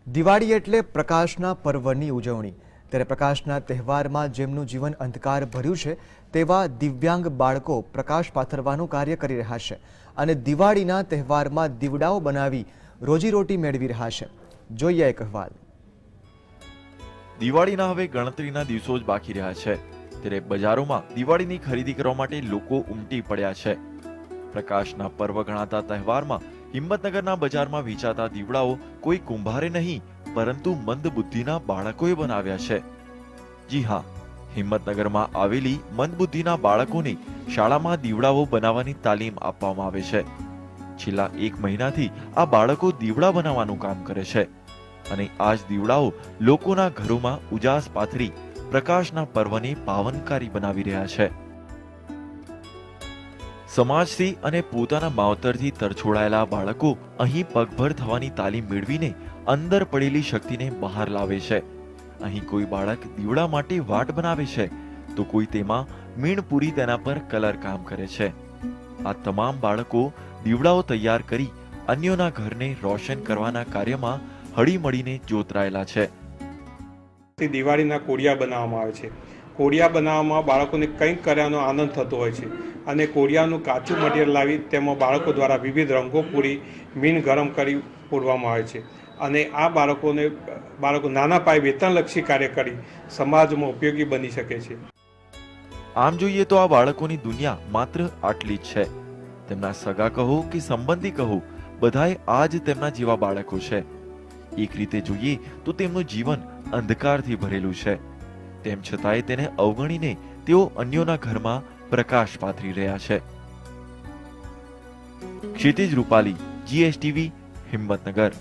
દિવાળી એટલે પ્રકાશના પર્વની ઉજવણી। ત્યારે પ્રકાશના તહેવારમાં જેમનું જીવન અંધકાર ભર્યું છે તેવા દિવ્યાંગ બાળકો પ્રકાશ પાથરવાનું કાર્ય કરી રહ્યા છે અને દિવાળીના તહેવારમાં દીવડાઓ બનાવી રોજીરોટી મેળવી રહ્યા છે। જોઈએ એક અહેવાલ। દિવાળીના હવે ગણતરીના દિવસો જ બાકી રહ્યા છે ત્યારે બજારોમાં દિવાળીની ખરીદી કરવા માટે લોકો ઉમટી પડ્યા છે। પ્રકાશના પર્વ ગણાતા તહેવારમાં હિંમતનગરના બજારમાં વેચાતા દીવડાઓ કોઈ કુંભારે નહીં પરંતુ મંદબુદ્ધિના બાળકોએ બનાવ્યા છે। જી હા, હિંમતનગરમાં આવેલી મંદબુદ્ધિના બાળકોને શાળામાં દીવડાઓ બનાવવાની તાલીમ આપવામાં આવે છે। છેલ્લા 1 મહિનાથી આ બાળકો દીવડા બનાવવાનું કામ કરે છે અને આ જ દીવડાઓ લોકોના ઘરોમાં ઉજાસ પાથરી પ્રકાશના પર્વને પાવનકારી બનાવી રહ્યા છે। સમાજથી અને પોતાના માવતરથી તરછોડાયેલા બાળકો અહીં પગભર થવાની તાલીમ મેળવીને અંદર પડેલી શક્તિને બહાર લાવે છે। અહીં કોઈ બાળક દીવડા માટે વાટ બનાવે છે તો કોઈ તેમાં મીણ પૂરી તેના પર કલર કામ કરે છે। આ તમામ બાળકો દીવડાઓ તૈયાર કરી અન્યોના ઘરને રોશન કરવાના કાર્યમાં હળીમળીને જોતરાયેલા છે। દિવાળીના કોડિયા બનાવવામાં આવે છે। કોડિયા બનાવવામાં બાળકોને કંઈક કરવાનો આનંદ થતો હોય છે અને કોડિયાનું કાચું મટીરિયલ લાવી તેમાં બાળકો દ્વારા વિવિધ રંગો પૂરી મીણ ગરમ કરી પૂરવામાં આવે છે અને આ બાળકો નાના પાયે વેતનલક્ષી કાર્ય કરી સમાજમાં ઉપયોગી બની શકે છે। આમ જોઈએ તો આ બાળકોની દુનિયા માત્ર આટલી જ છે। તેમના સગા કહો કે સંબંધી કહો, બધાએ આ જ તેમના જેવા બાળકો છે। એક રીતે જોઈએ તો તેમનું જીવન અંધકારથી ભરેલું છે, તેમ છતાંય તેને અવગણીને તેઓ અન્યોના ઘરમાં પ્રકાશ પાથરી રહ્યા છે। ક્ષિતિજ રૂપાલી, GSTV, હિંમતનગર।